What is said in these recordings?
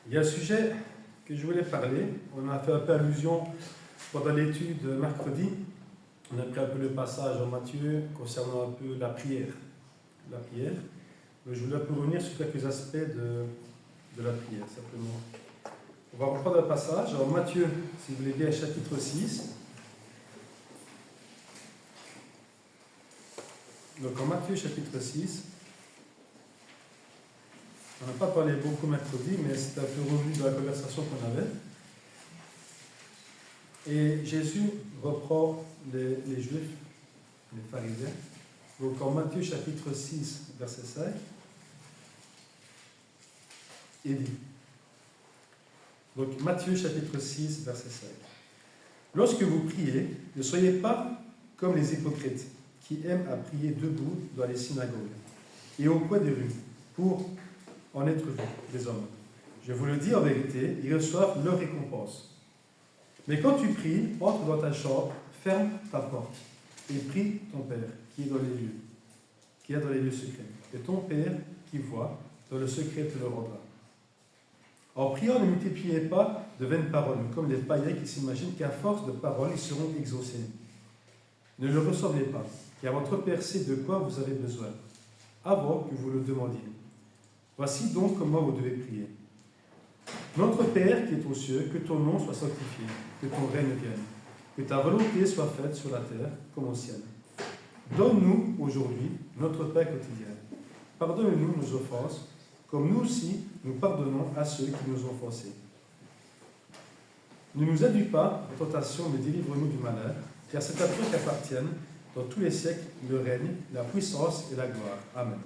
Il y a un sujet que je voulais parler. On a fait un peu allusion pendant l'étude mercredi. On a pris un peu le passage en Matthieu concernant un peu la prière. Mais je voulais un peu revenir sur quelques aspects de la prière, simplement. On va reprendre un passage en Matthieu, si vous voulez bien, chapitre 6. Donc en Matthieu, chapitre 6. On n'a pas parlé beaucoup mercredi, mais c'est un peu revenu de la conversation qu'on avait. Et Jésus reprend les Juifs, les pharisiens. Donc en Matthieu chapitre 6, verset 5, il dit. Donc Matthieu chapitre 6, verset 5. Lorsque vous priez, ne soyez pas comme les hypocrites, qui aiment à prier debout dans les synagogues et au coin des rues, pour en être vus des hommes. Je vous le dis en vérité, ils reçoivent leur récompense. Mais quand tu pries, entre dans ta chambre, ferme ta porte et prie ton Père qui est dans les lieux secrets. Et ton Père qui voit dans le secret te le rendra. En priant, ne multipliez pas de vaines paroles, comme les païens qui s'imaginent qu'à force de paroles, ils seront exaucés. Ne le ressemblez pas, car votre Père sait de quoi vous avez besoin, avant que vous le demandiez. Voici donc comment vous devez prier. Notre Père qui est aux cieux, que ton nom soit sanctifié, que ton règne vienne, que ta volonté soit faite sur la terre comme au ciel. Donne-nous aujourd'hui notre pain quotidien. Pardonne-nous nos offenses, comme nous aussi nous pardonnons à ceux qui nous ont offensés. Ne nous induis pas en tentation, mais délivre-nous du malheur, car c'est à toi qu'appartiennent dans tous les siècles le règne, la puissance et la gloire. Amen.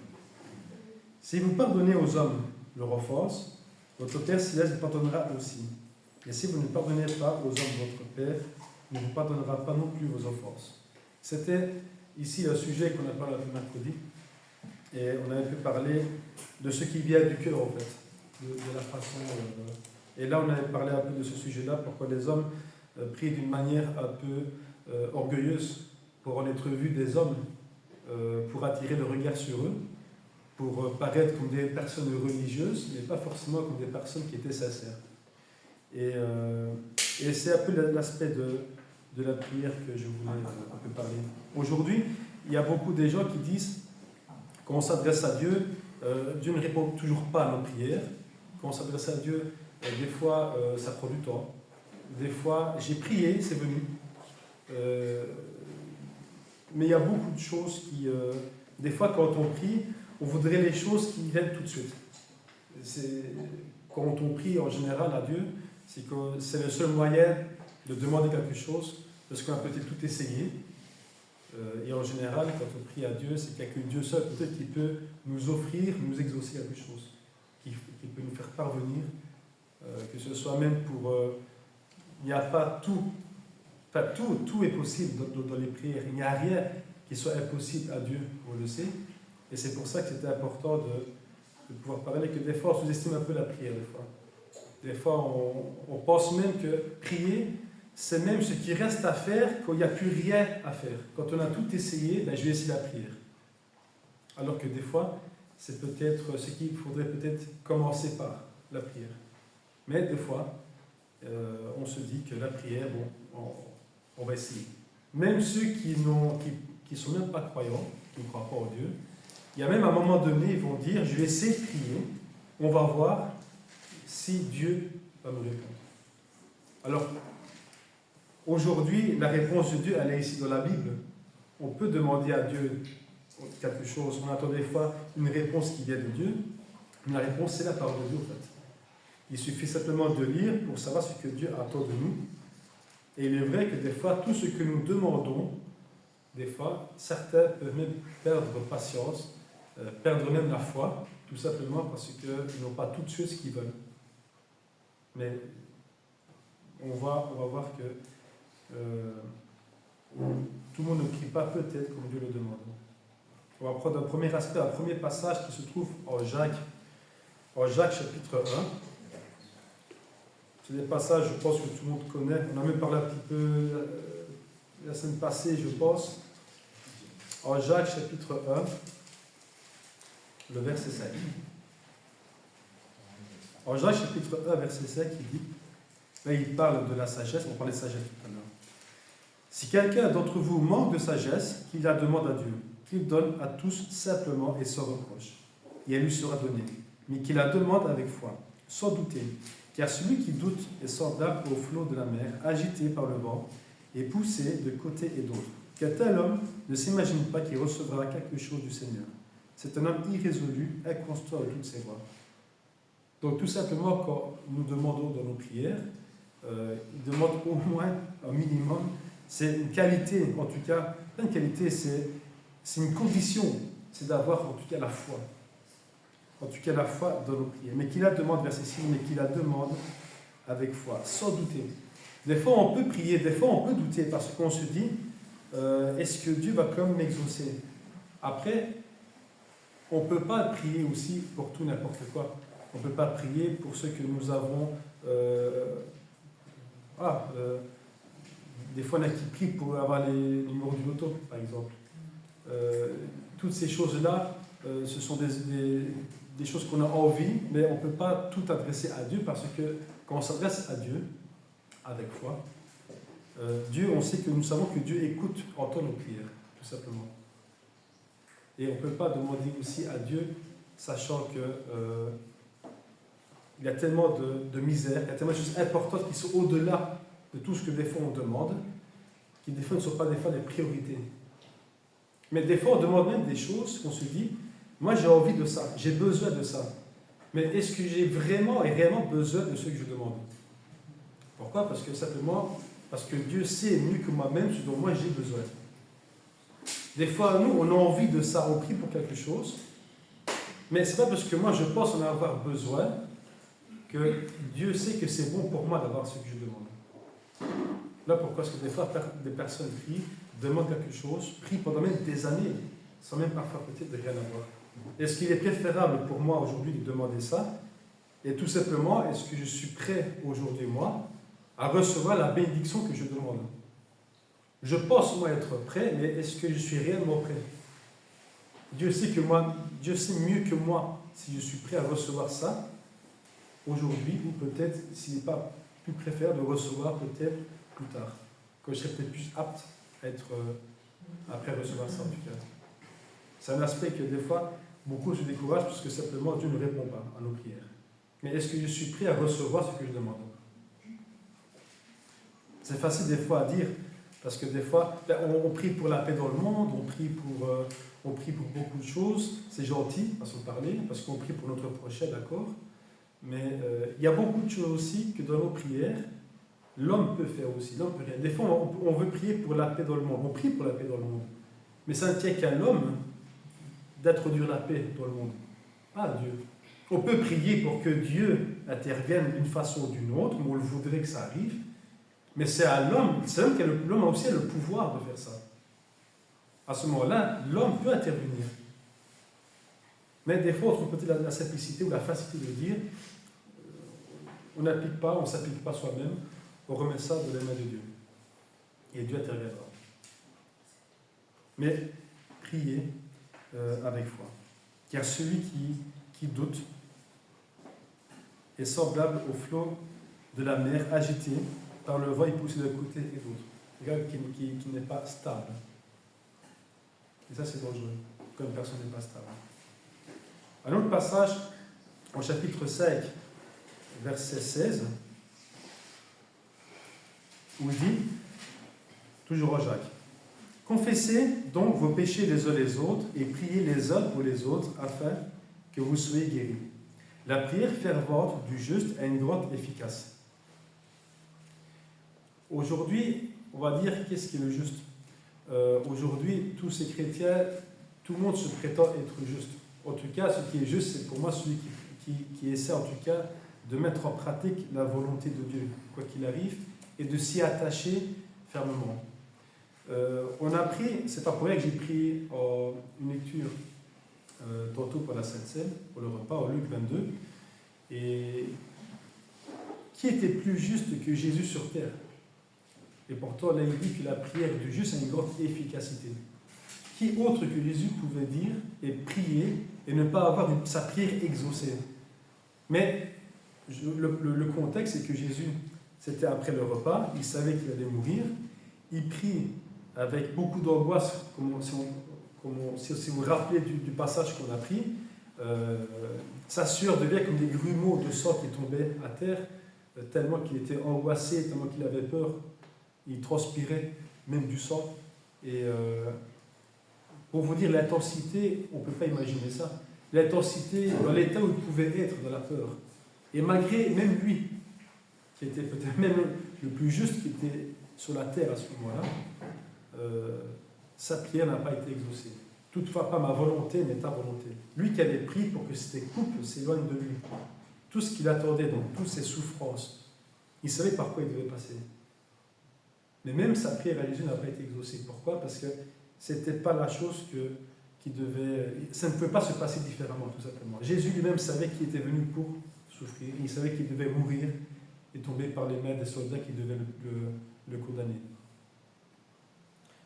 Si vous pardonnez aux hommes leurs offenses, votre Père céleste vous pardonnera aussi. Et si vous ne pardonnez pas aux hommes, votre Père ne vous pardonnera pas non plus vos offenses. C'était ici un sujet qu'on a parlé le mercredi. Et on avait pu parler de ce qui vient du cœur, en fait. De la façon. Et là, on avait parlé un peu de ce sujet-là, pourquoi les hommes prient d'une manière un peu orgueilleuse pour en être vus des hommes, pour attirer le regard sur eux, pour paraître comme des personnes religieuses, mais pas forcément comme des personnes qui étaient sincères. Et c'est un peu l'aspect de la prière que je voulais un peu parler. Aujourd'hui, il y a beaucoup de gens qui disent quand on s'adresse à Dieu, Dieu ne répond toujours pas à nos prières. Quand on s'adresse à Dieu, des fois, ça prend du temps. Des fois, j'ai prié, c'est venu. Mais il y a beaucoup de choses qui... des fois, quand on prie, on voudrait les choses qui viennent tout de suite. Quand on prie en général à Dieu, c'est que c'est le seul moyen de demander quelque chose, parce qu'on a peut-être tout essayé. Et en général, quand on prie à Dieu, c'est qu'il n'y a que Dieu seul peut-être qui peut nous offrir, nous exaucer quelque chose, qui peut nous faire parvenir, que ce soit même pour... il n'y a pas tout, enfin tout est possible dans les prières. Il n'y a rien qui soit impossible à Dieu, on le sait. Et c'est pour ça que c'était important de pouvoir parler, que des fois on sous-estime un peu la prière. Des fois on pense même que prier, c'est même ce qui reste à faire quand il n'y a plus rien à faire. Quand on a tout essayé, je vais essayer la prière. Alors que des fois, c'est peut-être ce qu'il faudrait peut-être commencer par, la prière. Mais des fois, on se dit que la prière, on va essayer. Même ceux qui ne sont même pas croyants, qui ne croient pas en Dieu, il y a même à un moment donné, ils vont dire, je vais essayer de prier, on va voir si Dieu va me répondre. Alors, aujourd'hui, la réponse de Dieu, elle est ici dans la Bible. On peut demander à Dieu quelque chose, on attend des fois une réponse qui vient de Dieu, mais la réponse, c'est la parole de Dieu, en fait. Il suffit simplement de lire pour savoir ce que Dieu attend de nous. Et il est vrai que des fois, tout ce que nous demandons, des fois, certains peuvent même perdre patience, perdre même la foi, tout simplement parce qu'ils n'ont pas tout de suite ce qu'ils veulent. Mais on va voir que tout le monde ne prie pas peut-être comme Dieu le demande. On va prendre un premier aspect, un premier passage qui se trouve en Jacques chapitre 1. C'est des passages, je pense, que tout le monde connaît. On a même parlé un petit peu la semaine passée, je pense. En Jacques chapitre 1, le verset 5. En Jacques chapitre 1, verset 5, il dit, là il parle de la sagesse, on parlait de sagesse tout à l'heure. Si quelqu'un d'entre vous manque de sagesse, qu'il la demande à Dieu, qu'il donne à tous simplement et sans reproche, et elle lui sera donnée, mais qu'il la demande avec foi, sans douter. Car celui qui doute est semblable au flot de la mer, agité par le vent et poussé de côté et d'autre. Qu'un tel homme ne s'imagine pas qu'il recevra quelque chose du Seigneur. C'est un homme irrésolu, inconstant à toutes ses voies. Donc tout simplement, quand nous demandons dans nos prières, il demande au moins un minimum, c'est une qualité, en tout cas, pas une qualité, c'est une condition, c'est d'avoir en tout cas la foi. En tout cas la foi dans nos prières. Mais qu'il la demande, verset 6, mais qu'il la demande avec foi, sans douter. Des fois on peut prier, des fois on peut douter, parce qu'on se dit, est-ce que Dieu va quand même m'exaucer? Après, on ne peut pas prier aussi pour tout n'importe quoi. On ne peut pas prier pour ce que nous avons. Des fois, on a qui prie pour avoir les numéros du loto, par exemple. Toutes ces choses-là, ce sont des choses qu'on a envie, mais on ne peut pas tout adresser à Dieu, parce que quand on s'adresse à Dieu, avec foi, Dieu, on sait que nous savons que Dieu écoute, entend nos prières, tout simplement. Et on ne peut pas demander aussi à Dieu, sachant que il y a tellement de misère, il y a tellement de choses importantes qui sont au-delà de tout ce que des fois on demande, qui des fois ne sont pas des fois des priorités. Mais des fois on demande même des choses qu'on se dit, moi j'ai envie de ça, j'ai besoin de ça. Mais est-ce que j'ai vraiment et réellement besoin de ce que je demande? Pourquoi? Parce que Dieu sait mieux que moi-même ce dont moi j'ai besoin. Des fois, nous, on a envie de ça, on prie pour quelque chose, mais ce n'est pas parce que moi je pense en avoir besoin que Dieu sait que c'est bon pour moi d'avoir ce que je demande. Là, pourquoi est-ce que des fois des personnes prient, demandent quelque chose, prient pendant même des années, sans même parfois peut-être de rien avoir? Est-ce qu'il est préférable pour moi aujourd'hui de demander ça? Et tout simplement, est-ce que je suis prêt aujourd'hui, moi, à recevoir la bénédiction que je demande? Je pense, moi, être prêt, mais est-ce que je suis réellement prêt? Dieu sait mieux que moi si je suis prêt à recevoir ça aujourd'hui, ou peut-être s'il n'est pas plus préférable de recevoir peut-être plus tard, que je serais peut-être plus apte à être après recevoir ça en tout cas. C'est un aspect que des fois, beaucoup se découragent parce que simplement Dieu ne répond pas à nos prières. Mais est-ce que je suis prêt à recevoir ce que je demande? C'est facile des fois à dire, parce que des fois, on prie pour la paix dans le monde, on prie pour beaucoup de choses, c'est gentil, façon de parler, parce qu'on prie pour notre prochain, d'accord? Mais il y a beaucoup de choses aussi que dans nos prières, l'homme peut faire aussi, l'homme peut rien. Des fois, on veut prier pour la paix dans le monde, on prie pour la paix dans le monde, mais ça ne tient qu'à l'homme d'introduire la paix dans le monde, pas à Dieu. On peut prier pour que Dieu intervienne d'une façon ou d'une autre, mais on le voudrait que ça arrive, mais c'est à l'homme, l'homme a aussi le pouvoir de faire ça. À ce moment-là, l'homme peut intervenir. Mais des fois, on trouve peut-être la simplicité ou la facilité de dire, on n'applique pas, on ne s'applique pas soi-même, on remet ça de la main de Dieu. Et Dieu interviendra. Mais priez avec foi. Car celui qui doute est semblable au flot de la mer agité par le vent et poussé de côté et d'autre. Quelqu'un qui n'est pas stable. Et ça, c'est dangereux, quand une personne n'est pas stable. Un autre passage, au chapitre 5, verset 16, où il dit, toujours en Jacques, « Confessez donc vos péchés les uns les autres et priez les uns pour les autres afin que vous soyez guéris. La prière fervente du juste a une grande efficace. » Aujourd'hui, on va dire qu'est-ce qui est le juste. Aujourd'hui, tous ces chrétiens, tout le monde se prétend être juste. En tout cas, ce qui est juste, c'est pour moi celui qui essaie en tout cas de mettre en pratique la volonté de Dieu, quoi qu'il arrive, et de s'y attacher fermement. On a pris, c'est pas pour rien que j'ai pris une lecture tantôt pour la Sainte Seine, pour le repas, en Luc 22, et qui était plus juste que Jésus sur terre? Et pourtant, là, il dit que la prière du juste a une grande efficacité. Qui autre que Jésus pouvait dire et prier et ne pas avoir sa prière exaucée? Mais le contexte, c'est que Jésus, c'était après le repas, il savait qu'il allait mourir, il prie avec beaucoup d'angoisse, si vous vous rappelez du passage qu'on a pris, sa sueur devait comme des grumeaux de sang qui tombaient à terre, tellement qu'il était angoissé, tellement qu'il avait peur, il transpirait même du sang. Et pour vous dire l'intensité, on ne peut pas imaginer ça. L'intensité dans l'état où il pouvait être dans la peur. Et malgré même lui, qui était peut-être même le plus juste qui était sur la terre à ce moment-là, sa prière n'a pas été exaucée. Toutefois, pas ma volonté, mais ta volonté. Lui qui avait prié pour que ces couples s'éloignent de lui. Tout ce qu'il attendait, donc toutes ses souffrances, il savait par quoi il devait passer. Mais même sa prière à Jésus n'a pas été exaucée. Pourquoi? Parce que ce n'était pas la chose qui devait... Ça ne pouvait pas se passer différemment, tout simplement. Jésus lui-même savait qu'il était venu pour souffrir. Il savait qu'il devait mourir et tomber par les mains des soldats qui devaient le condamner.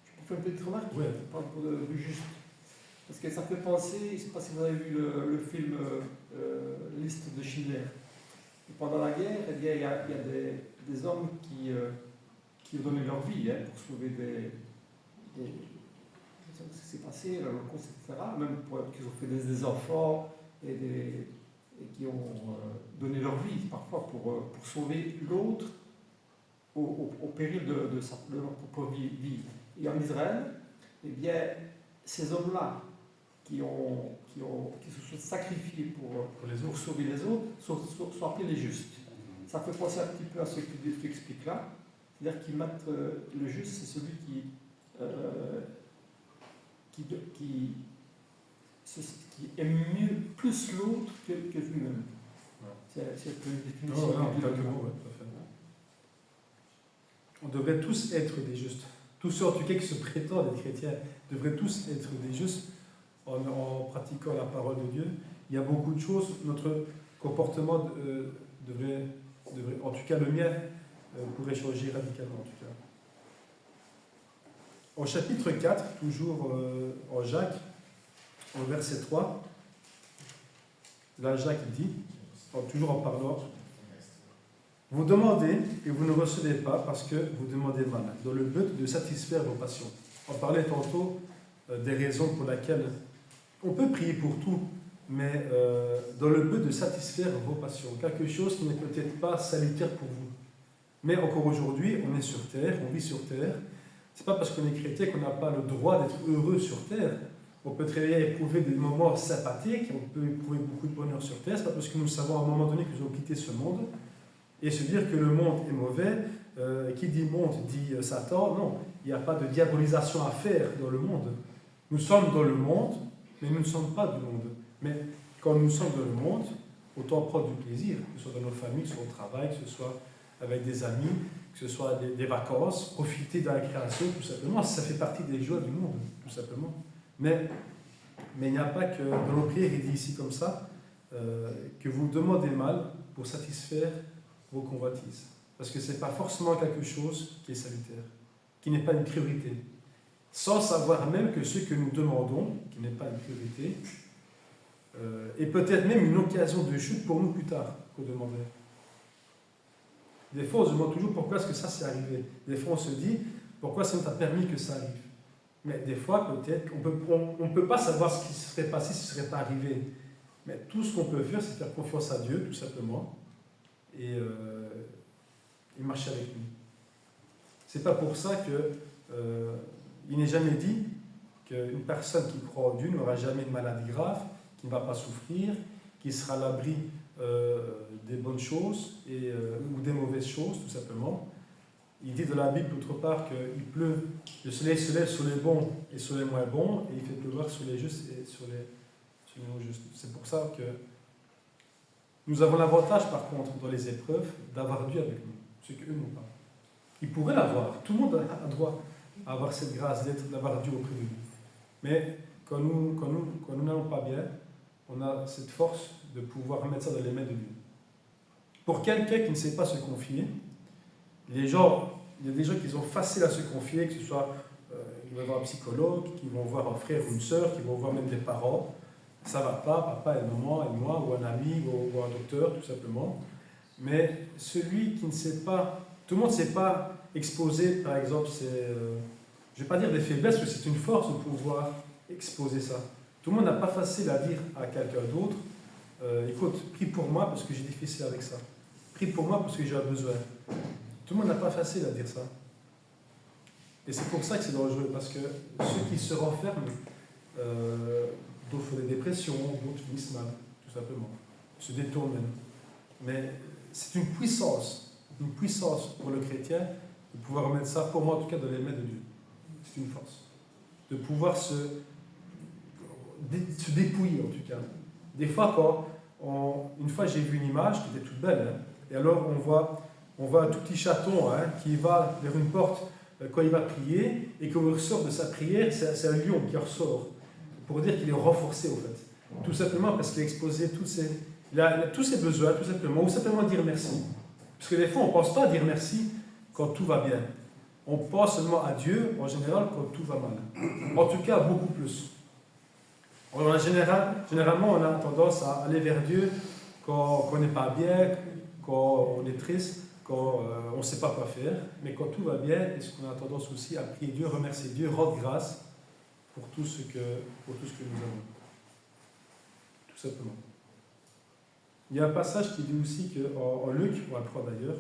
Je peux faire une petite remarque par rapport du juste. Parce que ça fait penser, je ne sais pas si vous avez vu le film Liste de Schindler. Et pendant la guerre, il y a des hommes qui ont donné leur vie pour sauver ce qui s'est passé, l'Holocauste, etc. Même qui ont fait des enfants et qui ont donné leur vie parfois pour sauver l'autre au péril de leur propre vie. Et en Israël, eh bien, ces hommes-là qui se sont sacrifiés pour sauver les autres sont appelés les justes. Ça fait penser un petit peu à ce que tu expliques là. C'est-à-dire qu'ils mettent le juste, c'est celui qui aime mieux plus l'autre que lui-même. C'est une définition. On devrait tous être des justes. Tous ceux en tout cas qui se prétendent être chrétiens devraient tous être des justes en pratiquant la parole de Dieu. Il y a beaucoup de choses. Notre comportement devrait, en tout cas le mien, pourrait changer radicalement en tout cas. Au chapitre 4, toujours en Jacques, au verset 3, là Jacques dit, toujours en parlant, vous demandez et vous ne recevez pas parce que vous demandez mal, dans le but de satisfaire vos passions. On parlait tantôt des raisons pour lesquelles on peut prier pour tout, mais dans le but de satisfaire vos passions, quelque chose qui n'est peut-être pas salutaire pour vous. Mais encore aujourd'hui, on est sur terre, on vit sur terre. C'est pas parce qu'on est chrétien qu'on n'a pas le droit d'être heureux sur terre. On peut très bien éprouver des moments sympathiques, on peut éprouver beaucoup de bonheur sur terre. C'est pas parce que nous savons à un moment donné que nous allons quitter ce monde et se dire que le monde est mauvais. Qui dit monde dit Satan. Non, il n'y a pas de diabolisation à faire dans le monde. Nous sommes dans le monde, mais nous ne sommes pas du monde. Mais quand nous sommes dans le monde, autant prendre du plaisir, que ce soit dans nos familles, que ce soit au travail, que ce soit avec des amis, que ce soit des vacances, profiter de la création, tout simplement. Ça fait partie des joies du monde, tout simplement. Mais il n'y a pas que dans nos prières, il dit ici comme ça, que vous demandez mal pour satisfaire vos convoitises. Parce que ce n'est pas forcément quelque chose qui est salutaire, qui n'est pas une priorité. Sans savoir même que ce que nous demandons, qui n'est pas une priorité, est peut-être même une occasion de chute pour nous plus tard qu'on demandait. Des fois, on se demande toujours pourquoi est-ce que ça s'est arrivé. Des fois, on se dit, pourquoi ça nous a permis que ça arrive. Mais des fois, peut-être, on ne peut pas savoir ce qui se serait passé si ce ne serait pas arrivé. Mais tout ce qu'on peut faire, c'est faire confiance à Dieu, tout simplement, et marcher avec lui. Ce n'est pas pour ça qu'il n'est jamais dit qu'une personne qui croit en Dieu n'aura jamais de maladie grave, qui ne va pas souffrir, qui sera à l'abri des bonnes choses ou des mauvaises choses, tout simplement. Il dit dans la Bible, d'autre part, qu'il pleut, le soleil se lève sur les bons et sur les moins bons, et il fait pleuvoir sur les justes et sur les non-justes. C'est pour ça que nous avons l'avantage, par contre, dans les épreuves, d'avoir Dieu avec nous, ce qu'eux n'ont pas. Ils pourraient l'avoir. Tout le monde a droit à avoir cette grâce d'avoir Dieu auprès de nous. Mais quand nous n'allons pas bien, on a cette force de pouvoir remettre ça dans les mains de Dieu. Pour quelqu'un qui ne sait pas se confier, il y a des gens qui sont faciles à se confier, que ce soit ils vont voir un psychologue, qui vont voir un frère ou une sœur, qui vont voir même des parents. Ça ne va pas, papa et maman et moi, ou un ami, ou un docteur, tout simplement. Mais celui qui ne sait pas, tout le monde ne sait pas exposer, par exemple, je ne vais pas dire des faiblesses, parce que c'est une force de pouvoir exposer ça. Tout le monde n'a pas facile à dire à quelqu'un d'autre, écoute, prie pour moi parce que j'ai difficile avec ça. Prie pour moi parce que j'ai besoin. Tout le monde n'a pas facile à dire ça. Et c'est pour ça que c'est dangereux, parce que ceux qui se renferment, d'autres font des dépressions, d'autres finissent mal, tout simplement. Se détournent même. Mais c'est une puissance pour le chrétien de pouvoir remettre ça, pour moi en tout cas, dans les mains de Dieu. C'est une force. De pouvoir se dépouiller en tout cas. Des fois, une fois j'ai vu une image qui était toute belle, hein, et alors on voit un tout petit chaton qui va vers une porte quand il va prier, et quand il ressort de sa prière, c'est un lion qui ressort, pour dire qu'il est renforcé au fait. Tout simplement parce qu'il a exposé tous ses besoins, tout simplement, ou simplement dire merci. Parce que des fois, on ne pense pas à dire merci quand tout va bien. On pense seulement à Dieu, en général, quand tout va mal. En tout cas, beaucoup plus. Généralement, on a tendance à aller vers Dieu quand on n'est pas bien, quand on est triste, quand on ne sait pas quoi faire. Mais quand tout va bien, est-ce qu'on a tendance aussi à prier Dieu, remercier Dieu, rendre grâce pour tout ce que nous avons. Tout simplement. Il y a un passage qui dit aussi qu'en Luc, on va le prendre d'ailleurs,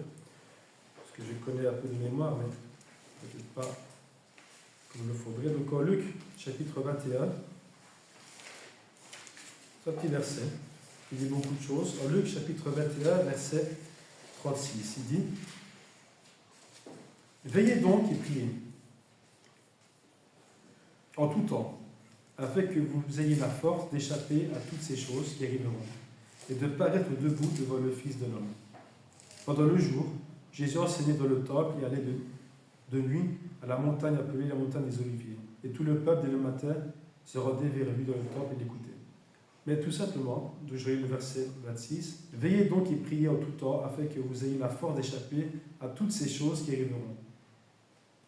parce que je connais un peu de mémoire, mais peut-être pas comme il le faudrait. Donc en Luc, chapitre 21, c'est un petit verset, il dit beaucoup de choses. En Luc, chapitre 21, verset 36, il dit « Veillez donc et priez, en tout temps, afin que vous ayez la force d'échapper à toutes ces choses qui arriveront, et de paraître debout devant le Fils de l'homme. Pendant le jour, Jésus enseignait dans le temple et allait de nuit à la montagne appelée la montagne des Oliviers. Et tout le peuple, dès le matin, se rendait vers lui dans le temple et l'écoutait. Mais tout simplement, je lis le verset 26, « Veillez donc et priez en tout temps, afin que vous ayez la force d'échapper à toutes ces choses qui arriveront,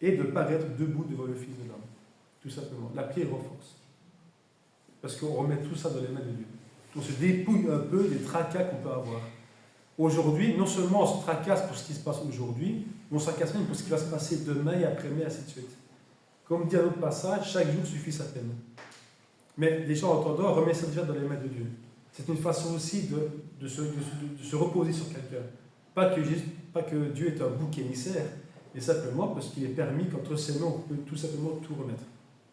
et de paraître debout devant le Fils de l'homme. » Tout simplement. La prière renforce. Parce qu'on remet tout ça dans les mains de Dieu. On se dépouille un peu des tracas qu'on peut avoir. Aujourd'hui, non seulement on se tracasse pour ce qui se passe aujourd'hui, mais on se tracasse même pour ce qui va se passer demain et après-demain, ainsi de suite. Comme dit à l'autre passage, chaque jour suffit sa peine. Mais les gens entendant, remet ça déjà dans les mains de Dieu. C'est une façon aussi de se reposer sur quelqu'un. Pas que Dieu est un bouc émissaire, mais simplement parce qu'il est permis qu'entre ses mains, on peut tout simplement tout remettre.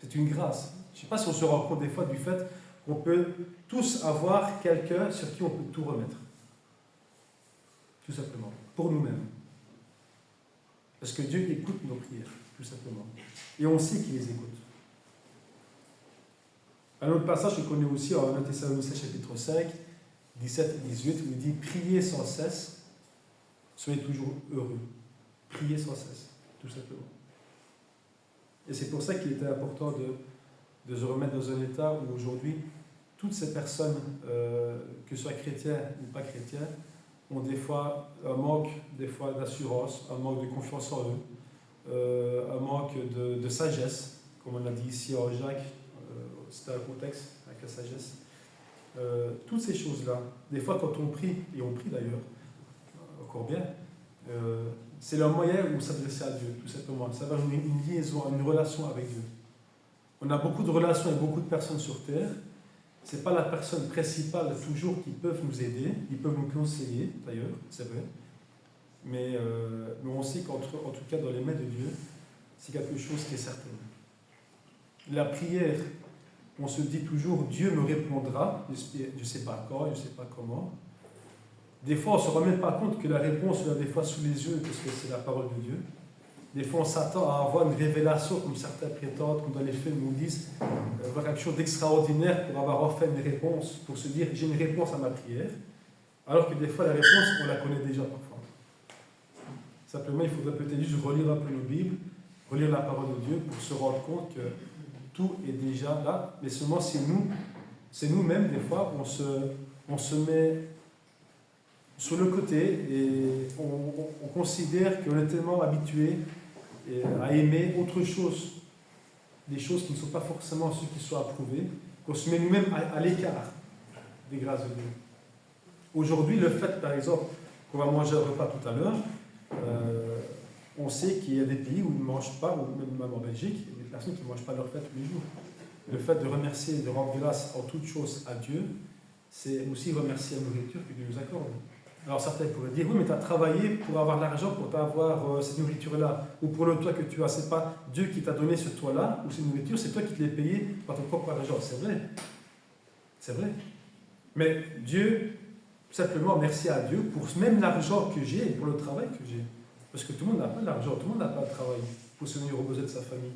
C'est une grâce. Je ne sais pas si on se rend compte des fois du fait qu'on peut tous avoir quelqu'un sur qui on peut tout remettre. Tout simplement. Pour nous-mêmes. Parce que Dieu écoute nos prières, tout simplement. Et on sait qu'il les écoute. Un autre passage qu'on connaît aussi en 1 Thessaloniciens chapitre 5, 17 et 18, où il dit « Priez sans cesse, soyez toujours heureux. » Priez sans cesse, tout simplement. Et c'est pour ça qu'il était important de se remettre dans un état où aujourd'hui, toutes ces personnes, que ce soit chrétiens ou pas chrétiens, ont des fois un manque d'assurance, un manque de confiance en eux, un manque de sagesse, comme on l'a dit ici en Jacques, c'était un contexte avec la sagesse. Toutes ces choses-là, des fois quand on prie, et on prie d'ailleurs, encore bien, c'est le moyen où s'adresser à Dieu, tout simplement. Ça va une liaison, une relation avec Dieu. On a beaucoup de relations avec beaucoup de personnes sur Terre. Ce n'est pas la personne principale toujours qui peuvent nous aider, ils peuvent nous conseiller, d'ailleurs, c'est vrai. Mais on sait qu'en tout cas, dans les mains de Dieu, c'est quelque chose qui est certain. La prière, on se dit toujours, Dieu me répondra, je ne sais pas quand, je ne sais pas comment. Des fois, on ne se remet pas compte que la réponse, on l'a des fois sous les yeux, parce que c'est la parole de Dieu. Des fois, on s'attend à avoir une révélation, comme certains prétendent, comme dans les films nous disent, avoir quelque chose d'extraordinaire pour avoir enfin une réponse, pour se dire, j'ai une réponse à ma prière. Alors que des fois, la réponse, on la connaît déjà parfois. Simplement, il faudrait peut-être juste relire un peu nos Bibles, relire la parole de Dieu, pour se rendre compte que tout est déjà là, mais seulement c'est nous-mêmes, des fois, on se met sur le côté et on considère qu'on est tellement habitué à aimer autre chose, des choses qui ne sont pas forcément ceux qui sont approuvés, qu'on se met nous-mêmes à l'écart des grâces de Dieu. Aujourd'hui, le fait, par exemple, qu'on va manger un repas tout à l'heure, on sait qu'il y a des pays où ils ne mangent pas, ou même en Belgique, il y a des personnes qui ne mangent pas leur fête tous les jours. Le fait de remercier et de rendre grâce en toutes choses à Dieu, c'est aussi remercier la nourriture que Dieu nous accorde. Alors certains pourraient dire, oui, mais tu as travaillé pour avoir l'argent, pour avoir cette nourriture-là, ou pour le toit que tu as. C'est pas Dieu qui t'a donné ce toit-là, ou cette nourriture, c'est toi qui te l'as payé par ton propre argent. C'est vrai. C'est vrai. Mais Dieu, simplement merci à Dieu pour même l'argent que j'ai et pour le travail que j'ai. Parce que tout le monde n'a pas l'argent, tout le monde n'a pas de travail pour se venir aux besoins de sa famille.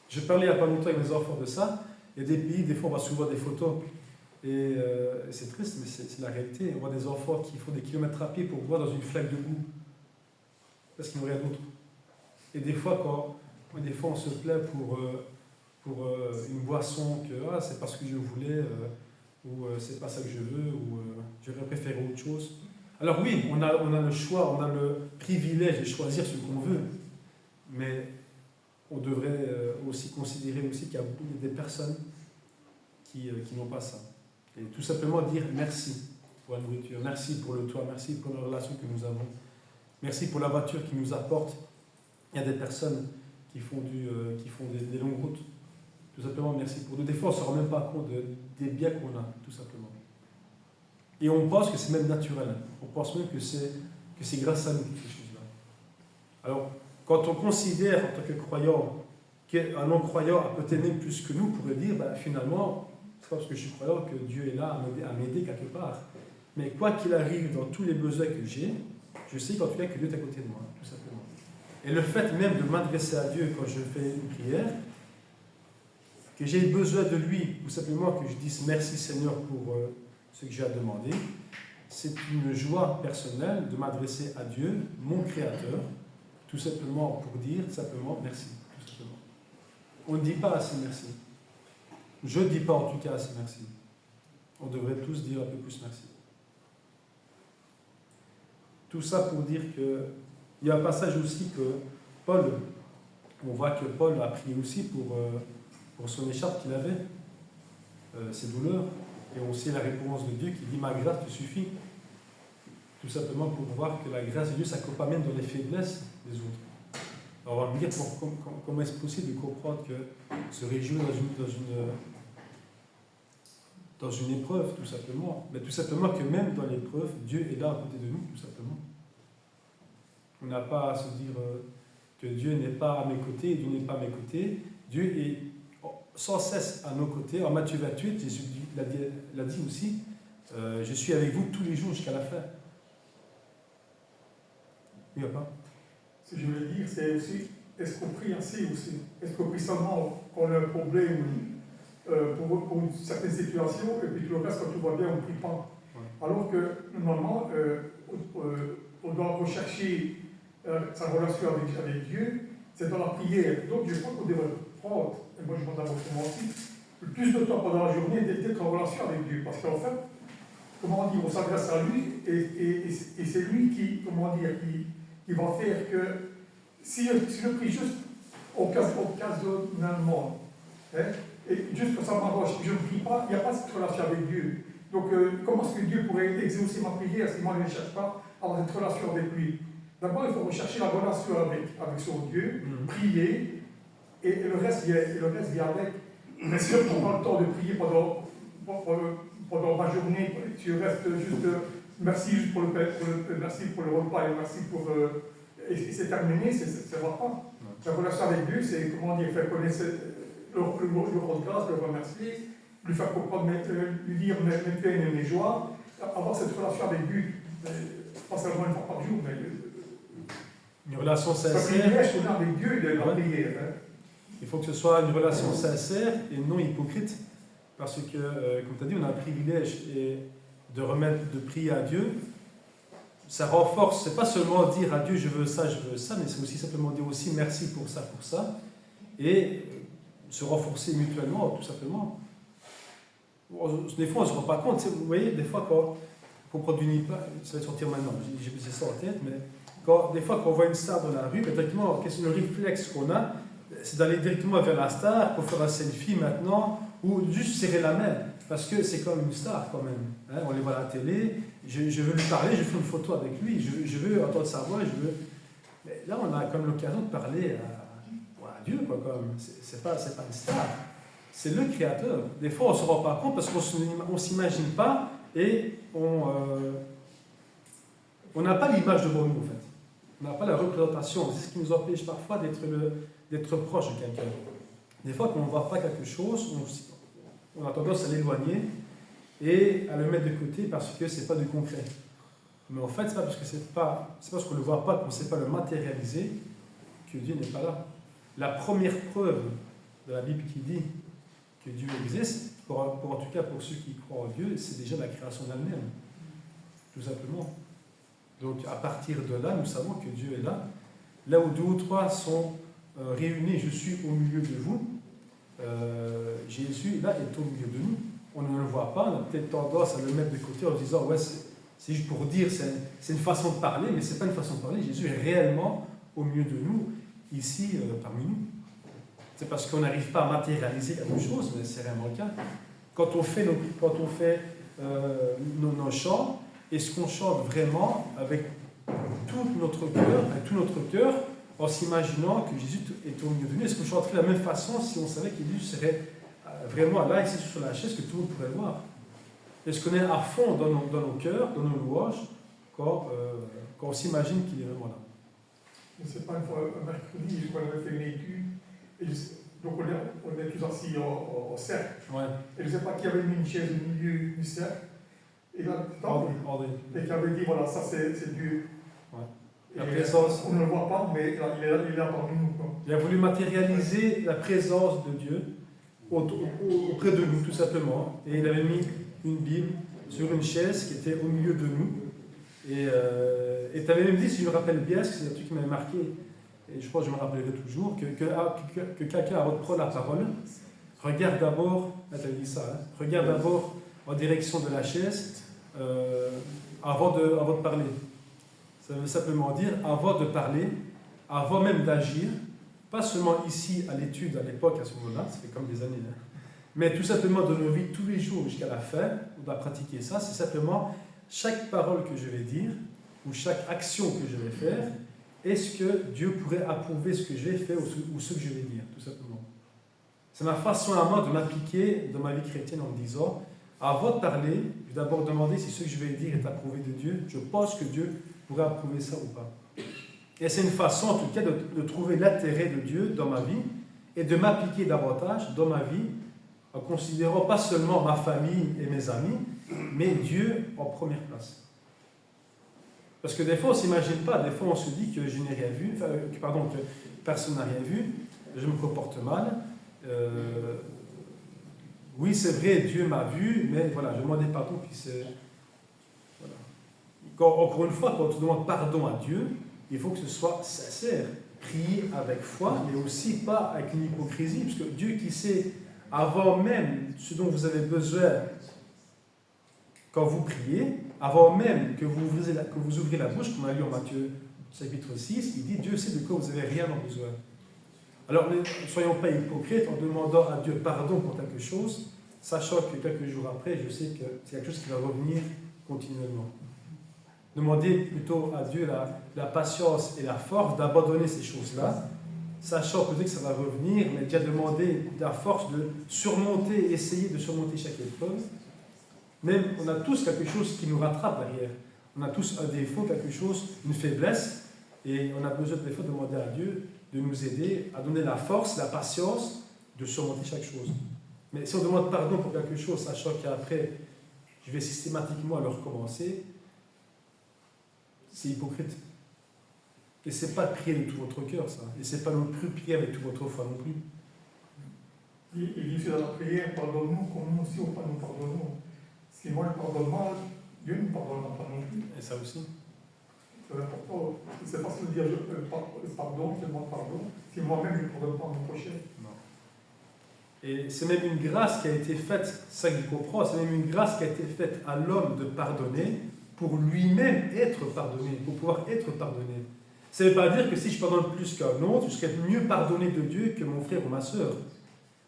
Je parlais il n'y a pas longtemps avec mes enfants de ça. Il y a des pays, des fois on voit souvent des photos. Et c'est triste, mais c'est la réalité. On voit des enfants qui font des kilomètres à pied pour boire dans une flaque de boue. Parce qu'ils n'ont rien d'autre. Et des fois, on se plaint pour une boisson que c'est pas ce que je voulais, ou c'est pas ça que je veux, ou j'aurais préféré autre chose. Alors oui, on a le choix, on a le privilège de choisir ce qu'on veut. Mais on devrait aussi considérer aussi qu'il y a des personnes qui n'ont pas ça. Et tout simplement dire merci pour la nourriture, merci pour le toit, merci pour la relation que nous avons, merci pour la voiture qui nous apporte. Il y a des personnes qui font des longues routes. Tout simplement merci pour nous. Des fois, on ne se rend même pas compte des biens qu'on a, tout simplement. Et on pense que c'est même naturel. On pense même que c'est grâce à nous, ces choses-là. Alors, quand on considère en tant que croyant qu'un non-croyant a peut-être même plus que nous, on pourrait dire, finalement, c'est pas parce que je suis croyant que Dieu est là à m'aider quelque part. Mais quoi qu'il arrive dans tous les besoins que j'ai, je sais qu'en tout cas que Dieu est à côté de moi, tout simplement. Et le fait même de m'adresser à Dieu quand je fais une prière, que j'ai besoin de lui, ou simplement que je dise merci Seigneur pour ce que j'ai à demander, c'est une joie personnelle de m'adresser à Dieu, mon Créateur, tout simplement pour dire simplement merci. Tout simplement. On ne dit pas assez merci. Je ne dis pas en tout cas assez merci. On devrait tous dire un peu plus merci. Tout ça pour dire que il y a un passage aussi que Paul, on voit que Paul a prié aussi pour son écharpe qu'il avait, ses douleurs, et on sait la réponse de Dieu qui dit « Ma grâce te suffit ». Tout simplement pour voir que la grâce de Dieu s'accompagne même dans les faiblesses des autres. Alors on va me dire comment est-ce possible de comprendre que se réjouir dans une épreuve, tout simplement. Mais tout simplement que même dans l'épreuve, Dieu est là à côté de nous, tout simplement. On n'a pas à se dire que Dieu n'est pas à mes côtés, Dieu n'est pas à mes côtés. Dieu est sans cesse à nos côtés. En Matthieu 28, Jésus l'a dit aussi, je suis avec vous tous les jours jusqu'à la fin. Il n'y a pas. Ce que je voulais dire, c'est aussi, est-ce qu'on prie ainsi aussi? Est-ce qu'on prie seulement quand on a un problème pour une certaine situation, et puis tout le reste, quand tout va bien, on ne prie pas. Ouais. Alors que, normalement, on doit rechercher sa relation avec Dieu, c'est dans la prière. Donc, je crois qu'on devrait prendre, et moi je m'en avance aussi, le plus de temps pendant la journée d'être en relation avec Dieu. Parce qu'en fait, comment dire, on s'adresse à lui, et c'est lui qui, comment dire, qui va faire que, si je prie juste occasionnellement, et juste quand ça m'arrange, je ne prie pas, il n'y a pas cette relation avec Dieu. Donc, comment est-ce que Dieu pourrait exaucer ma prière si moi je ne cherche pas à avoir cette relation avec lui? D'abord, il faut rechercher la relation avec son Dieu, prier, et le reste vient avec. Mais si on prend le temps de prier pendant ma journée, si je reste juste merci juste pour merci pour le repas et merci pour et c'est terminé, ça ne va pas. La relation avec Dieu, c'est comment dire, faire connaître le rendre grâce, le remercier, lui faire comprendre, lui dire mes peines et mes joies, avoir cette relation avec Dieu, pas seulement une fois par jour, mais une relation sincère. Avec Dieu, il est la prière. Il faut que ce soit une relation sincère et non hypocrite, parce que, comme tu as dit, on a un privilège de prier à Dieu. Ça renforce, c'est pas seulement dire à Dieu je veux ça, mais c'est aussi simplement dire aussi merci pour ça, et se renforcer mutuellement, tout simplement. Des fois, on ne se rend pas compte. Vous voyez, des fois, quand on prend du Nipa, ça va sortir maintenant, j'ai ça en tête, mais des fois, quand on voit une star dans la rue, directement, qu'est-ce que le réflexe qu'on a, c'est d'aller directement vers la star pour faire un selfie maintenant, ou juste serrer la main. Parce que c'est comme une star quand même. Hein, on les voit à la télé, je veux lui parler, je fais une photo avec lui, je veux entendre sa voix, je veux... Mais là, on a comme l'occasion de parler à Dieu, quoi, comme. C'est pas une star. C'est le Créateur. Des fois, on ne se rend pas compte parce qu'on ne s'imagine pas et on n'a pas l'image devant nous, en fait. On n'a pas la représentation. C'est ce qui nous empêche parfois d'être proche de quelqu'un. Des fois, quand on ne voit pas quelque chose, on a tendance à l'éloigner et à le mettre de côté parce que ce n'est pas du concret. Mais en fait, ce n'est pas parce qu'on ne le voit pas, qu'on ne sait pas le matérialiser, que Dieu n'est pas là. La première preuve de la Bible qui dit que Dieu existe, en tout cas pour ceux qui croient en Dieu, c'est déjà la création d'elle-même, tout simplement. Donc à partir de là, nous savons que Dieu est là. Là où 2 ou 3 sont réunis, je suis au milieu de vous. Jésus, là, est au milieu de nous. On ne le voit pas, on a peut-être tendance à le mettre de côté en disant, ouais, c'est juste pour dire, c'est une façon de parler, mais ce n'est pas une façon de parler. Jésus est réellement au milieu de nous, ici, parmi nous. C'est parce qu'on n'arrive pas à matérialiser quelque chose, mais c'est vraiment le cas. Quand on fait nos chants, est-ce qu'on chante vraiment avec tout notre cœur, en s'imaginant que Jésus est au milieu de nous? Est-ce qu'on chanterait de la même façon si on savait que Jésus serait vraiment là, ici sur la chaise, que tout le monde pourrait le voir? Est-ce qu'on est à fond dans nos cœurs, dans nos louanges, quand on s'imagine qu'il est vraiment là? C'est pas une fois un mercredi, je avait fait une étude, et donc on est tous assis en cercle. Ouais. Et je ne sais pas qui avait mis une chaise au milieu du cercle, et là, et qui avait dit, voilà, ça c'est Dieu. Ouais. Et La présence. On ne le voit pas, mais il est là parmi nous. Quoi. Il a voulu matérialiser la présence de Dieu auprès de nous, tout simplement. Et il avait mis une Bible sur une chaise qui était au milieu de nous. Et tu avais même dit, si je me rappelle bien, c'est un truc qui m'avait marqué, et je pense que je me rappellerai toujours, que quelqu'un, avant de prendre la parole, regarde d'abord, tu as dit ça, hein, regarde d'abord en direction de la chaise avant de parler. Ça veut simplement dire, avant de parler, avant même d'agir, pas seulement ici à l'étude, à l'époque, à ce moment-là, ça fait comme des années, hein, mais tout simplement dans nos vies tous les jours jusqu'à la fin, on doit pratiquer ça, c'est simplement chaque parole que je vais dire, ou chaque action que je vais faire, est-ce que Dieu pourrait approuver ce que je vais faire ou ce que je vais dire, tout simplement. C'est ma façon à moi de m'appliquer dans ma vie chrétienne en me disant, avant de parler, je vais d'abord demander si ce que je vais dire est approuvé de Dieu. Je pense que Dieu pourrait approuver ça ou pas. Et c'est une façon, en tout cas, de trouver l'intérêt de Dieu dans ma vie et de m'appliquer davantage dans ma vie en considérant pas seulement ma famille et mes amis, mais Dieu en première place. Parce que des fois, on ne s'imagine pas, des fois, on se dit que je n'ai rien vu, que personne n'a rien vu, je me comporte mal. Oui, c'est vrai, Dieu m'a vu, mais voilà, je demandais pardon, puis c'est... Voilà. Encore une fois, quand on demande pardon à Dieu, il faut que ce soit sincère. Prier avec foi, mais aussi pas avec une hypocrisie, parce que Dieu qui sait, avant même ce dont vous avez besoin quand vous priez, avant même que vous ouvrez la bouche, comme on a lu en Matthieu chapitre 6, il dit Dieu sait de quoi vous avez réellement besoin. Alors ne soyons pas hypocrites en demandant à Dieu pardon pour quelque chose, sachant que quelques jours après, je sais que c'est quelque chose qui va revenir continuellement. Demandez plutôt à Dieu la patience et la force d'abandonner ces choses-là, sachant peut-être que ça va revenir, mais déjà demander la force de surmonter, essayer de surmonter chaque épreuve. Même, on a tous quelque chose qui nous rattrape derrière. On a tous un défaut, quelque chose, une faiblesse, et on a besoin des fois de demander à Dieu de nous aider à donner la force, la patience de surmonter chaque chose. Mais si on demande pardon pour quelque chose, sachant qu'après, je vais systématiquement le recommencer, c'est hypocrite. Et ce n'est pas de prier de tout votre cœur, ça. Et ce n'est pas non plus prier avec toute votre foi non plus. Il dit dans la prière, pardonne-nous comme nous aussi nous pardonnons. Si moi je pardonne mal, Dieu ne pardonnera pas non plus. Et ça aussi. C'est important. C'est facile de dire pardon, je demande pardon, si moi-même je ne pardonne pas à mon prochain. Non. Et c'est même une grâce qui a été faite, c'est ça que je comprends, c'est même une grâce qui a été faite à l'homme de pardonner pour lui-même être pardonné, pour pouvoir être pardonné. Ça ne veut pas dire que si je pardonne plus qu'un autre, je serai mieux pardonné de Dieu que mon frère ou ma sœur.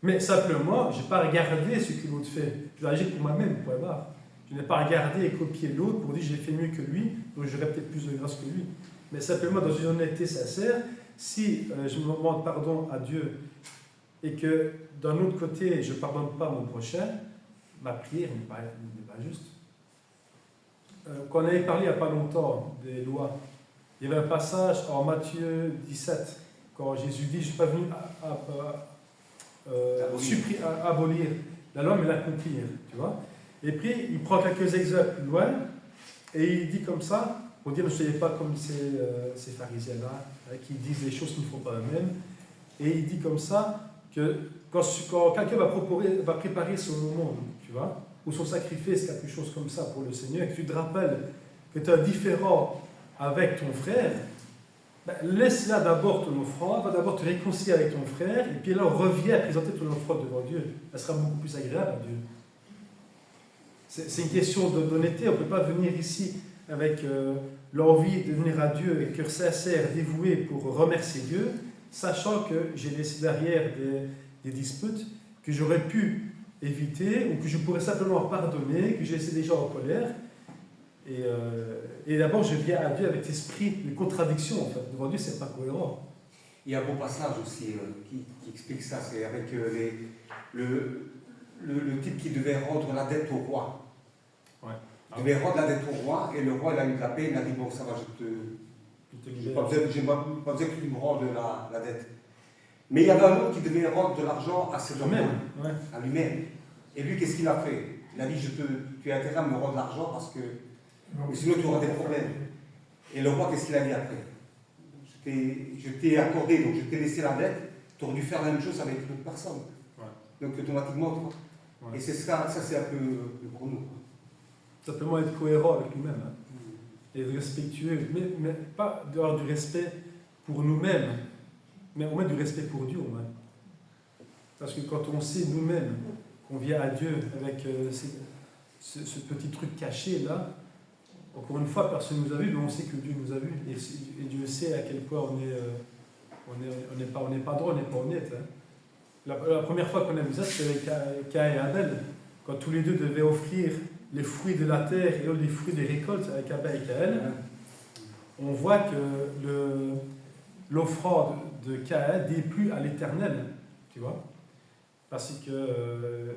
Mais simplement, je n'ai pas regardé ce que l'autre fait. Je dois agir pour moi-même, point barre. Je n'ai pas regardé et copié l'autre pour dire j'ai fait mieux que lui, donc j'aurai peut-être plus de grâce que lui. Mais simplement dans une honnêteté sincère, si je me demande pardon à Dieu et que d'un autre côté je ne pardonne pas mon prochain, ma prière n'est pas juste. Quand on avait parlé il n'y a pas longtemps des lois, il y avait un passage en Matthieu 17, quand Jésus dit je ne suis pas venu abolir la loi mais l'accomplir, tu vois. Et puis il prend quelques exemples plus loin et il dit comme ça, pour dire ne soyez pas comme ces pharisiens-là qui disent des choses qu'ils ne font pas eux-mêmes. Et il dit comme ça que quand quelqu'un va préparer son moment, tu vois, ou son sacrifice, quelque chose comme ça pour le Seigneur, et que tu te rappelles que tu es différent avec ton frère, ben, laisse là d'abord ton offrande, va d'abord te réconcilier avec ton frère, et puis là reviens à présenter ton offrande devant Dieu. Elle sera beaucoup plus agréable à Dieu. C'est une question d'honnêteté. On ne peut pas venir ici avec l'envie de venir à Dieu avec cœur sincère, dévoué pour remercier Dieu, sachant que j'ai laissé derrière des disputes que j'aurais pu éviter ou que je pourrais simplement pardonner, que j'ai laissé des gens en colère. Et d'abord, je viens à Dieu avec l'esprit de contradiction. En fait. Devant Dieu, ce n'est pas cohérent. Il y a un bon passage aussi qui explique ça, c'est avec le type qui devait rendre la dette au roi. Ouais. Il devait rendre la dette au roi, et le roi il a eu de la peine, il a dit bon ça va, j'ai pas besoin que tu me rendes la dette. Mais il y avait un autre qui devait rendre de l'argent à cet homme, à lui-même. Et lui, qu'est-ce qu'il a fait? Il a dit tu as intérêt à me rendre l'argent parce que sinon tu auras des problèmes. Et le roi, qu'est-ce qu'il a dit après? Je t'ai accordé, donc je t'ai laissé la dette, tu aurais dû faire la même chose avec une autre personne. Ouais. Donc automatiquement, et c'est ça c'est un peu pour nous. Simplement être cohérent avec nous-mêmes, hein, et respectueux, mais pas d'avoir du respect pour nous-mêmes, mais au moins du respect pour Dieu. Au moins. Parce que quand on sait nous-mêmes qu'on vient à Dieu avec ce petit truc caché là, encore une fois, personne ne nous a vu, mais on sait que Dieu nous a vus. Et Dieu sait à quel point on n'est pas droit, on n'est pas honnête. Hein. La première fois qu'on a vu ça, c'était avec Caïn et Abel, quand tous les deux devaient offrir les fruits de la terre et les fruits des récoltes avec Abel et Caïn. On voit que l'offrande de Caïn déplut à l'Éternel, tu vois, parce que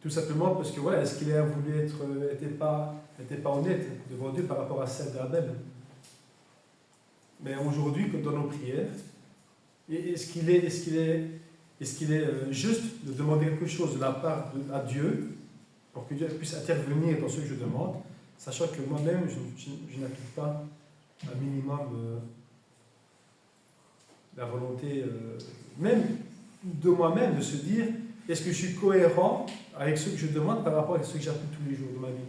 tout simplement parce que voilà, est-ce qu'il a voulu n'était pas honnête devant Dieu par rapport à celle d'Abel. Mais aujourd'hui, dans nos prières, est-ce qu'il est juste de demander quelque chose de la part à Dieu pour que Dieu puisse intervenir dans ce que je demande, sachant que moi-même, je n'applique pas un minimum la volonté, même de moi-même, de se dire, est-ce que je suis cohérent avec ce que je demande par rapport à ce que j'applique tous les jours de ma vie?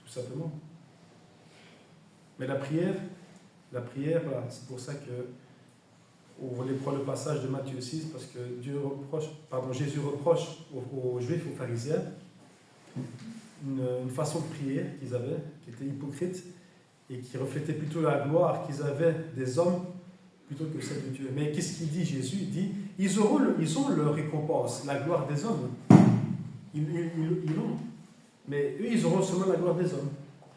Tout simplement. Mais la prière, voilà, c'est pour ça que on voulait prendre le passage de Matthieu 6, parce que Jésus reproche aux Juifs, aux pharisiens, une façon de prier qu'ils avaient, qui était hypocrite, et qui reflétait plutôt la gloire qu'ils avaient des hommes, plutôt que celle de Dieu. Mais qu'est-ce qu'il dit Jésus? Il dit, ils ont leur récompense, la gloire des hommes. Ils l'ont. Mais eux, ils auront seulement la gloire des hommes.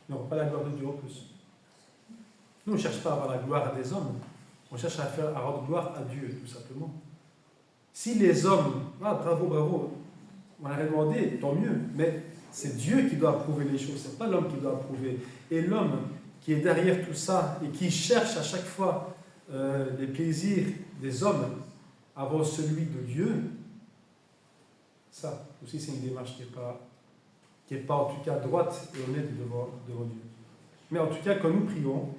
Ils n'auront pas la gloire de Dieu en plus. Nous, on ne cherche pas à avoir la gloire des hommes. On cherche à rendre gloire à Dieu, tout simplement. Si les hommes, bravo, on a demandé, tant mieux. Mais c'est Dieu qui doit approuver les choses, ce n'est pas l'homme qui doit approuver. Et l'homme qui est derrière tout ça et qui cherche à chaque fois les plaisirs des hommes avant celui de Dieu, ça aussi c'est une démarche qui n'est pas en tout cas droite et honnête devant Dieu. Mais en tout cas, quand nous prions,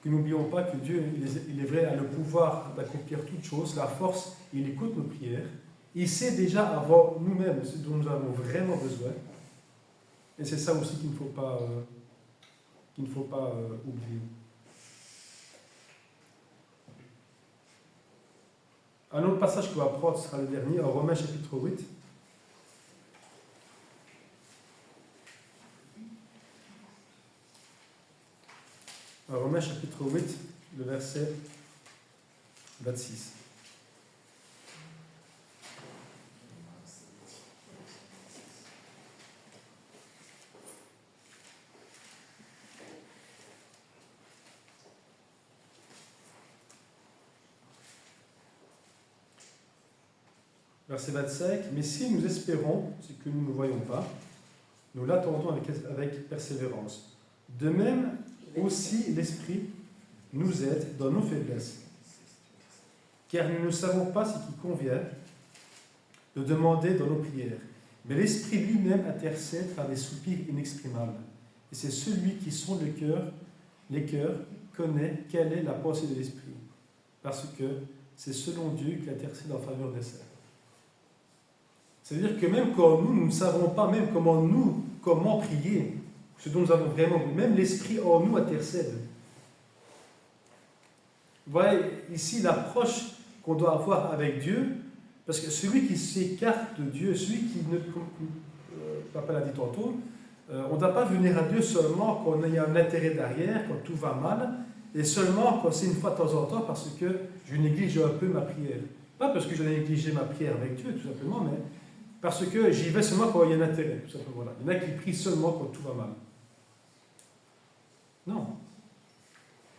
que n'oublions pas que Dieu, il est vrai, a le pouvoir d'accomplir toutes choses, la force, il écoute nos prières, il sait déjà avant nous-mêmes ce dont nous avons vraiment besoin, et c'est ça aussi qu'il ne faut pas oublier. Un autre passage qu'on va prendre, ce sera le dernier, en Romains chapitre 8. En Romains chapitre 8, le verset 26. verset 25, « Mais si nous espérons ce que nous ne voyons pas, nous l'attendons avec persévérance. De même aussi l'Esprit nous aide dans nos faiblesses, car nous ne savons pas ce qui convient de demander dans nos prières. Mais l'Esprit lui-même intercède par des soupirs inexprimables. Et c'est celui qui sonde les cœurs, connaît quelle est la pensée de l'Esprit, parce que c'est selon Dieu qu'il intercède en faveur des saints. » C'est-à-dire que même quand nous ne savons pas même comment prier, ce dont nous avons vraiment, même l'Esprit en nous intercède. Vous voyez ici l'approche qu'on doit avoir avec Dieu, parce que celui qui s'écarte de Dieu, celui qui ne... Papa l'a dit tantôt, on ne doit pas venir à Dieu seulement quand il y a un intérêt derrière, quand tout va mal, et seulement quand c'est une fois de temps en temps parce que je néglige un peu ma prière. Pas parce que je néglige ma prière avec Dieu, tout simplement, mais parce que j'y vais seulement quand il y a un intérêt, tout simplement. Voilà. Il y en a qui prient seulement quand tout va mal. Non.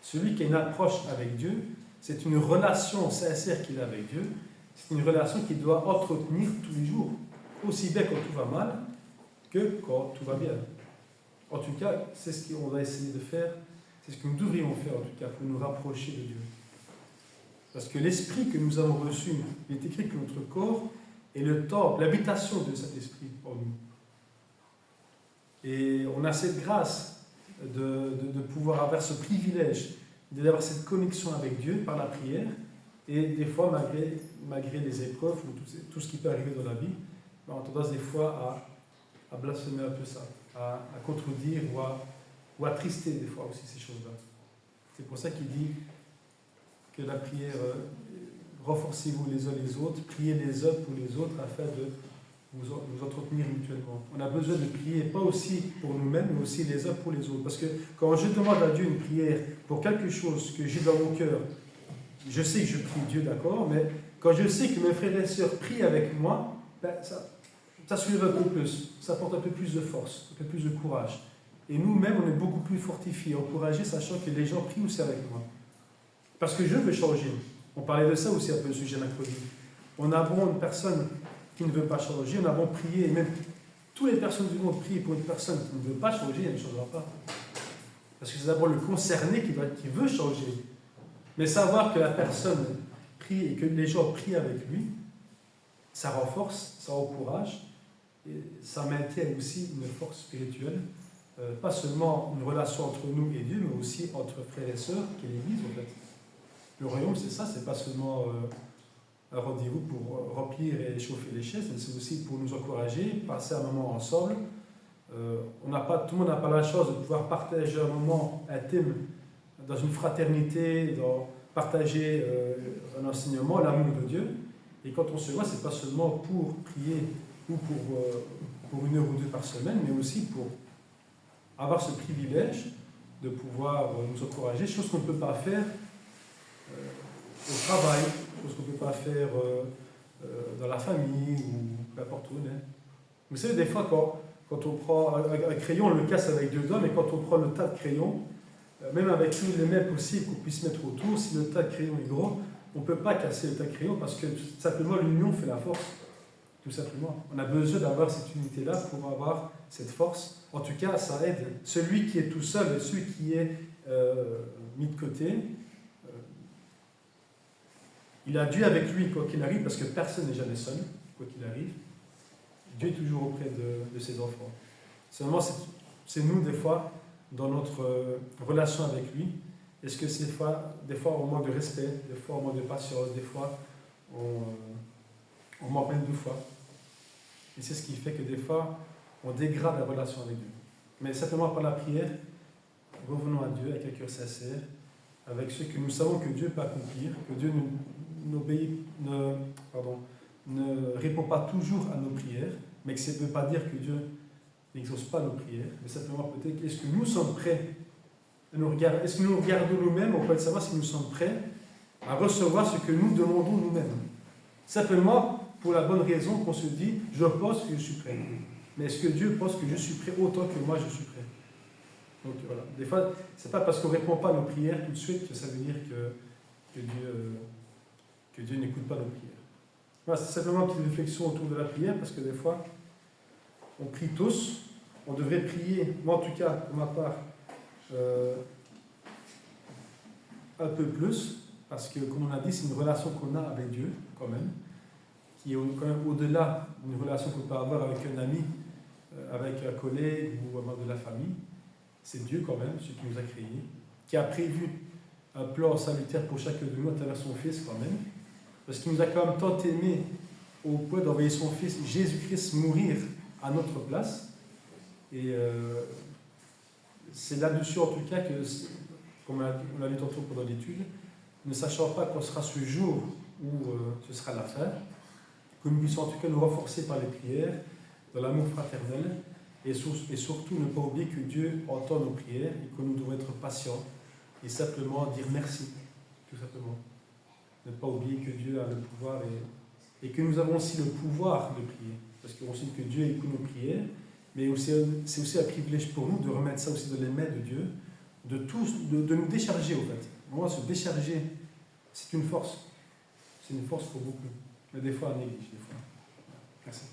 Celui qui a une approche avec Dieu, c'est une relation sincère qu'il a avec Dieu. C'est une relation qu'il doit entretenir tous les jours, aussi bien quand tout va mal que quand tout va bien. En tout cas, c'est ce qu'on va essayer de faire, c'est ce que nous devrions faire en tout cas pour nous rapprocher de Dieu. Parce que l'esprit que nous avons reçu, il est écrit que notre corps est le temple, l'habitation de cet esprit en nous. Et on a cette grâce de pouvoir avoir ce privilège, d'avoir cette connexion avec Dieu par la prière. Et des fois, malgré les épreuves ou tout ce qui peut arriver dans la vie, on a tendance des fois à blasphémer un peu ça, à contredire ou à attrister des fois aussi ces choses-là. C'est pour ça qu'il dit que la prière, renforcez-vous les uns les autres, priez les uns pour les autres afin de vous entretenir mutuellement. On a besoin de prier, pas aussi pour nous-mêmes, mais aussi les uns pour les autres. Parce que quand je demande à Dieu une prière pour quelque chose que j'ai dans mon cœur, je sais que je prie Dieu, d'accord, mais quand je sais que mes frères et sœurs prient avec moi, ben ça soulève un peu plus, ça apporte un peu plus de force, un peu plus de courage. Et nous-mêmes, on est beaucoup plus fortifiés, encouragés, sachant que les gens prient aussi avec moi. Parce que je veux changer. On parlait de ça aussi un peu le sujet mercredi. On a beau une personne qui ne veut pas changer, on a beau prier, et même toutes les personnes du monde prient pour une personne qui ne veut pas changer, elle ne changera pas. Parce que c'est d'abord le concerné qui veut changer. Mais savoir que la personne prie et que les gens prient avec lui, ça renforce, ça encourage, et ça maintient aussi une force spirituelle. Pas seulement une relation entre nous et Dieu, mais aussi entre frères et sœurs, qui est l'Église en fait. Le royaume, c'est ça, c'est pas seulement un rendez-vous pour remplir et chauffer les chaises, mais c'est aussi pour nous encourager, passer un moment ensemble. Tout le monde n'a pas la chance de pouvoir partager un moment intime dans une fraternité, partager un enseignement, l'amour de Dieu. Et quand on se voit, c'est pas seulement pour prier ou pour 1 heure ou 2 par semaine, mais aussi pour avoir ce privilège de pouvoir nous encourager, chose qu'on ne peut pas faire au travail, chose qu'on ne peut pas faire dans la famille ou peu importe où. Vous savez, des fois, quand on prend un crayon, on le casse avec 2 doigts, mais quand on prend le tas de crayons, même avec tous les mets possibles qu'on puisse mettre autour, si le tas de crayons est gros, on ne peut pas casser le tas de crayons parce que tout simplement l'union fait la force. Tout simplement. On a besoin d'avoir cette unité-là pour avoir cette force. En tout cas, ça aide. Celui qui est tout seul et celui qui est mis de côté, il a Dieu avec lui quoi qu'il arrive, parce que personne n'est jamais seul, quoi qu'il arrive. Dieu est toujours auprès de ses enfants. Seulement, c'est nous, des fois, dans notre relation avec lui, est-ce que des fois, on manque de respect, des fois, on manque de patience, des fois, on manque même de foi. Et c'est ce qui fait que des fois, on dégrade la relation avec Dieu. Mais simplement par la prière, revenons à Dieu avec un cœur sincère, avec ce que nous savons que Dieu peut accomplir, que Dieu ne répond pas toujours à nos prières, mais que ça ne veut pas dire que Dieu n'exauce pas nos prières, mais simplement peut-être, est-ce que nous sommes prêts à nous regarder, est-ce que nous regardons nous-mêmes, on peut savoir si nous sommes prêts à recevoir ce que nous demandons nous-mêmes. Simplement pour la bonne raison qu'on se dit, je pense que je suis prêt. Mais est-ce que Dieu pense que je suis prêt autant que moi je suis prêt? Donc voilà, des fois, c'est pas parce qu'on ne répond pas à nos prières tout de suite que ça veut dire que Dieu n'écoute pas nos prières. Voilà, c'est simplement une petite réflexion autour de la prière, parce que des fois, on prie tous, on devrait prier, moi en tout cas, pour ma part, un peu plus, parce que, comme on a dit, c'est une relation qu'on a avec Dieu, quand même, qui est quand même au-delà d'une relation qu'on peut avoir avec un ami, avec un collègue ou un membre de la famille. C'est Dieu, quand même, celui qui nous a créés, qui a prévu un plan salutaire pour chacun de nous à travers son Fils, quand même, parce qu'il nous a quand même tant aimés au point d'envoyer son Fils Jésus-Christ mourir à notre place. Et c'est là-dessus, en tout cas, que, comme on l'a dit tantôt pendant l'étude, ne sachant pas qu'on sera ce jour où ce sera la fin, que nous puissions en tout cas nous renforcer par les prières, dans l'amour fraternel, et surtout ne pas oublier que Dieu entend nos prières et que nous devons être patients et simplement dire merci, tout simplement. Ne pas oublier que Dieu a le pouvoir et que nous avons aussi le pouvoir de prier, parce qu'on sait que Dieu écoute nos prières, mais c'est aussi un privilège pour nous de remettre ça aussi dans les mains de Dieu, de nous décharger, au fait. Moi, se décharger, c'est une force. C'est une force pour beaucoup. Mais des fois, on néglige, des fois. Merci.